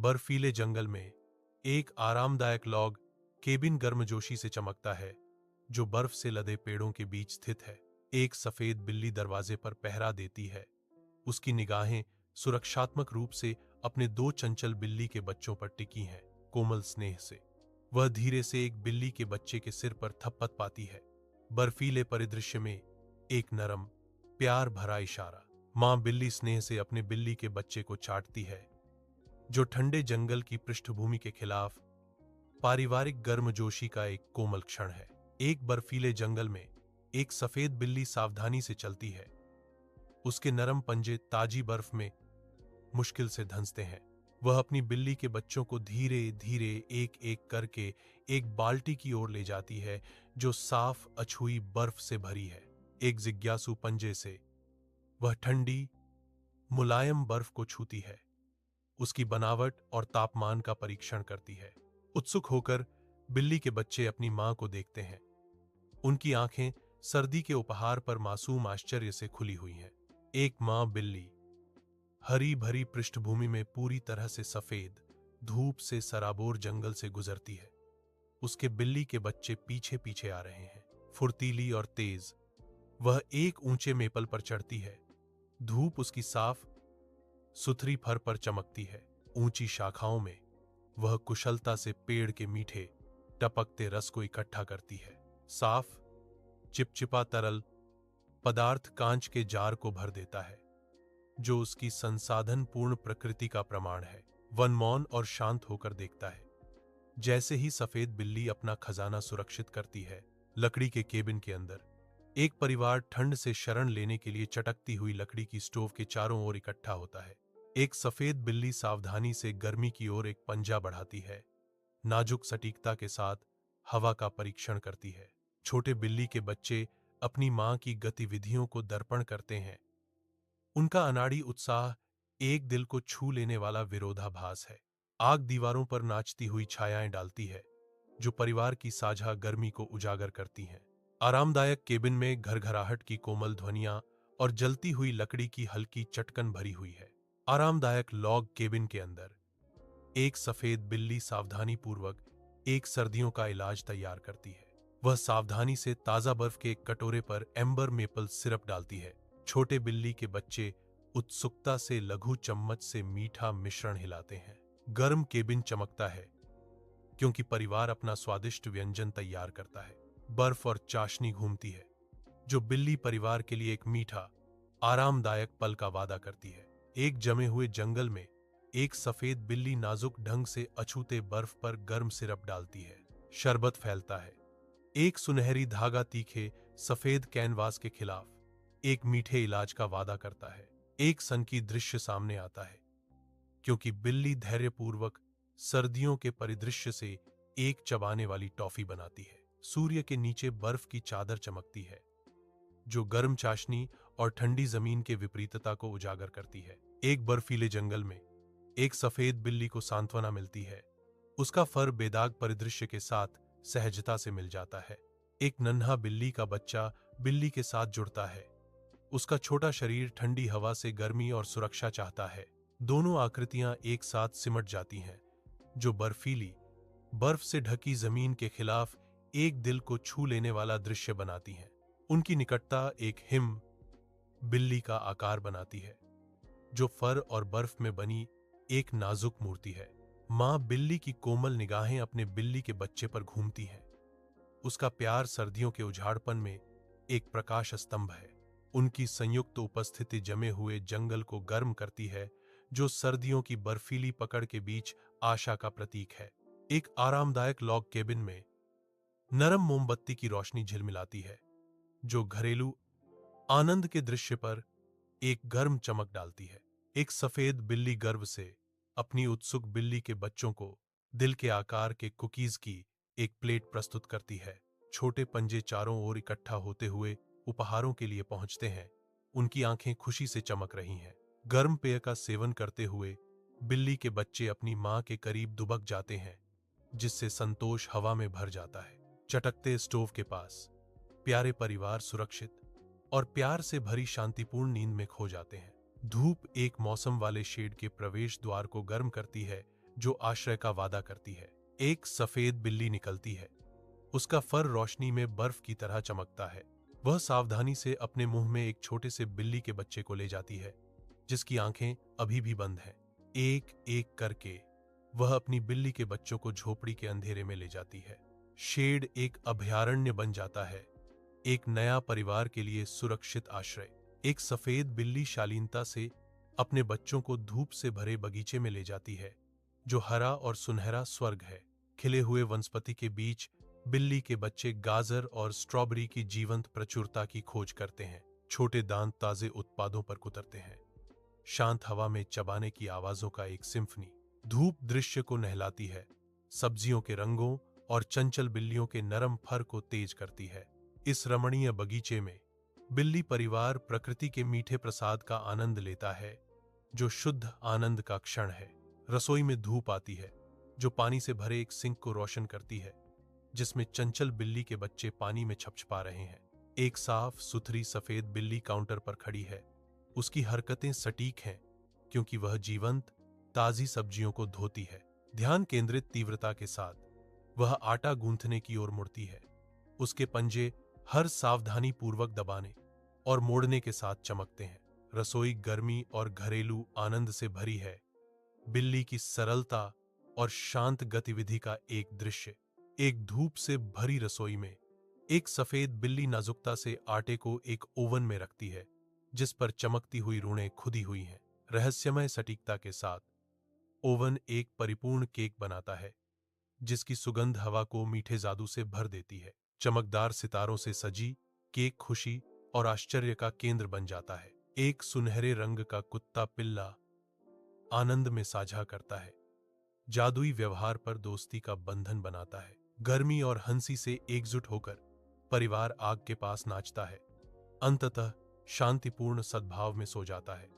बर्फीले जंगल में एक आरामदायक लॉग केबिन गर्मजोशी से चमकता है, जो बर्फ से लदे पेड़ों के बीच स्थित है। एक सफेद बिल्ली दरवाजे पर पहरा देती है। उसकी निगाहें सुरक्षात्मक रूप से अपने दो चंचल बिल्ली के बच्चों पर टिकी हैं। कोमल स्नेह से वह धीरे से एक बिल्ली के बच्चे के सिर पर थप्पड़ पाती है। बर्फीले परिदृश्य में एक नरम, प्यार भरा इशारा। मां बिल्ली स्नेह से अपने बिल्ली के बच्चे को चाटती है, जो ठंडे जंगल की पृष्ठभूमि के खिलाफ पारिवारिक गर्मजोशी का एक कोमल क्षण है। एक बर्फीले जंगल में एक सफेद बिल्ली सावधानी से चलती है। उसके नरम पंजे ताजी बर्फ में मुश्किल से धंसते हैं। वह अपनी बिल्ली के बच्चों को धीरे धीरे एक एक करके एक बाल्टी की ओर ले जाती है, जो साफ अछूई बर्फ से भरी है। एक जिज्ञासु पंजे से वह ठंडी, मुलायम बर्फ को छूती है, उसकी बनावट और तापमान का परीक्षण करती है। उत्सुक होकर बिल्ली के बच्चे अपनी मां को देखते हैं। उनकी आंखें सर्दी के उपहार पर मासूम आश्चर्य से खुली हुई हैं। एक मां बिल्ली हरी भरी पृष्ठभूमि में पूरी तरह से सफेद, धूप से सराबोर जंगल से गुजरती है। उसके बिल्ली के बच्चे पीछे पीछे आ रहे हैं, फुर्तीली और तेज। वह एक ऊंचे मेपल पर चढ़ती है। धूप उसकी साफ सुथरी फर पर चमकती है। ऊंची शाखाओं में वह कुशलता से पेड़ के मीठे, टपकते रस को इकट्ठा करती है। साफ, चिपचिपा तरल पदार्थ कांच के जार को भर देता है, जो उसकी संसाधन पूर्ण प्रकृति का प्रमाण है। वन मौन और शांत होकर देखता है। जैसे ही सफेद बिल्ली अपना खजाना सुरक्षित करती है, लकड़ी के केबिन के अंदर एक परिवार ठंड से शरण लेने के लिए चटकती हुई लकड़ी की स्टोव के चारों ओर इकट्ठा होता है। एक सफेद बिल्ली सावधानी से गर्मी की ओर एक पंजा बढ़ाती है, नाजुक सटीकता के साथ हवा का परीक्षण करती है। छोटे बिल्ली के बच्चे अपनी मां की गतिविधियों को दर्पण करते हैं। उनका अनाड़ी उत्साह एक दिल को छू लेने वाला विरोधाभास है। आग दीवारों पर नाचती हुई छायाएं डालती है, जो परिवार की साझा गर्मी को उजागर करती हैं। आरामदायक केबिन में घरघराहट की कोमल ध्वनियां और जलती हुई लकड़ी की हल्की चटकन भरी हुई है। आरामदायक लॉग केबिन के अंदर एक सफेद बिल्ली सावधानी पूर्वक एक सर्दियों का इलाज तैयार करती है। वह सावधानी से ताजा बर्फ के एक कटोरे पर एम्बर मेपल सिरप डालती है। छोटे बिल्ली के बच्चे उत्सुकता से लघु चम्मच से मीठा मिश्रण हिलाते हैं। गर्म केबिन चमकता है, क्योंकि परिवार अपना स्वादिष्ट व्यंजन तैयार करता है। बर्फ और चाशनी घूमती है, जो बिल्ली परिवार के लिए एक मीठा, आरामदायक पल का वादा करती है। एक जमे हुए जंगल में एक सफेद बिल्ली नाजुक ढंग से अछूते बर्फ पर गर्म सिरप डालती है। शरबत फैलता है। एक सुनहरी धागा तीखे सफेद कैनवास के खिलाफ एक मीठे इलाज का वादा करता है। एक सनकी दृश्य सामने आता है, क्योंकि बिल्ली धैर्यपूर्वक सर्दियों के परिदृश्य से एक चबाने वाली टॉफी बनाती है। सूर्य के नीचे बर्फ की चादर चमकती है, जो गर्म चाशनी और ठंडी जमीन के विपरीतता को उजागर करती है। एक बर्फीले जंगल में एक सफेद बिल्ली को सांत्वना मिलती है। उसका फर बेदाग परिदृश्य के साथ सहजता से मिल जाता है। एक नन्हा बिल्ली का बच्चा बिल्ली के साथ जुड़ता है। उसका छोटा शरीर ठंडी हवा से गर्मी और सुरक्षा चाहता है। दोनों आकृतियां एक साथ सिमट जाती हैं, जो बर्फीली, बर्फ से ढकी जमीन के खिलाफ एक दिल को छू लेने वाला दृश्य बनाती हैं। उनकी निकटता एक हिम बिल्ली का आकार बनाती है, जो फर और बर्फ में बनी एक नाजुक मूर्ति है। मां बिल्ली की कोमल निगाहें अपने बिल्ली के बच्चे पर घूमती हैं। उसका प्यार सर्दियों के उजाड़पन में एक प्रकाश स्तंभ है। उनकी संयुक्त उपस्थिति जमे हुए जंगल को गर्म करती है, जो सर्दियों की बर्फीली पकड़ के बीच आशा का प्रतीक है। एक आरामदायक लॉग केबिन में नरम मोमबत्ती की रोशनी झिलमिलाती है, जो घरेलू आनंद के दृश्य पर एक गर्म चमक डालती है। एक सफेद बिल्ली गर्व से अपनी उत्सुक बिल्ली के बच्चों को दिल के आकार के कुकीज की एक प्लेट प्रस्तुत करती है। छोटे पंजे चारों ओर इकट्ठा होते हुए उपहारों के लिए पहुंचते हैं। उनकी आंखें खुशी से चमक रही हैं। गर्म पेय का सेवन करते हुए बिल्ली के बच्चे अपनी मां के करीब दुबक जाते हैं, जिससे संतोष हवा में भर जाता है। चटकते स्टोव के पास प्यारे परिवार सुरक्षित और प्यार से भरी शांतिपूर्ण नींद में खो जाते हैं। धूप एक मौसम वाले शेड के प्रवेश द्वार को गर्म करती है, जो आश्रय का वादा करती है। एक सफेद बिल्ली निकलती है। उसका फर रोशनी में बर्फ की तरह चमकता है। वह सावधानी से अपने मुंह में एक छोटे से बिल्ली के बच्चे को ले जाती है, जिसकी आंखें अभी भी बंद हैं। एक एक करके वह अपनी बिल्ली के बच्चों को झोपड़ी के अंधेरे में ले जाती है। शेड एक अभयारण्य बन जाता है, एक नया परिवार के लिए सुरक्षित आश्रय। एक सफेद बिल्ली शालीनता से अपने बच्चों को धूप से भरे बगीचे में ले जाती है, जो हरा और सुनहरा स्वर्ग है। खिले हुए वनस्पति के बीच बिल्ली के बच्चे गाजर और स्ट्रॉबेरी की जीवंत प्रचुरता की खोज करते हैं। छोटे दांत ताजे उत्पादों पर कुतरते हैं। शांत हवा में चबाने की आवाजों का एक सिम्फनी। धूप दृश्य को नहलाती है, सब्जियों के रंगों और चंचल बिल्लियों के नरम फर को तेज करती है। इस रमणीय बगीचे में बिल्ली परिवार प्रकृति के मीठे प्रसाद का आनंद लेता है, जो शुद्ध आनंद का क्षण है। रसोई में धूप आती है, जो पानी से भरे एक सिंक को रोशन करती है, जिसमें चंचल बिल्ली के बच्चे पानी में छपछपा रहे हैं। एक साफ सुथरी सफेद बिल्ली काउंटर पर खड़ी है। उसकी हरकतें सटीक हैं, क्योंकि वह जीवंत ताजी सब्जियों को धोती है। ध्यान केंद्रित तीव्रता के साथ वह आटा गूंथने की ओर मुड़ती है। उसके पंजे हर सावधानी पूर्वक दबाने और मोड़ने के साथ चमकते हैं। रसोई गर्मी और घरेलू आनंद से भरी है। बिल्ली की सरलता और शांत गतिविधि का एक दृश्य। एक धूप से भरी रसोई में एक सफेद बिल्ली नाजुकता से आटे को एक ओवन में रखती है, जिस पर चमकती हुई रूणें खुदी हुई हैं। रहस्यमय सटीकता के साथ ओवन एक परिपूर्ण केक बनाता है, जिसकी सुगंध हवा को मीठे जादू से भर देती है। चमकदार सितारों से सजी केक खुशी और आश्चर्य का केंद्र बन जाता है। एक सुनहरे रंग का कुत्ता पिल्ला आनंद में साझा करता है, जादुई व्यवहार पर दोस्ती का बंधन बनाता है। गर्मी और हंसी से एकजुट होकर परिवार आग के पास नाचता है, अंततः शांतिपूर्ण सद्भाव में सो जाता है।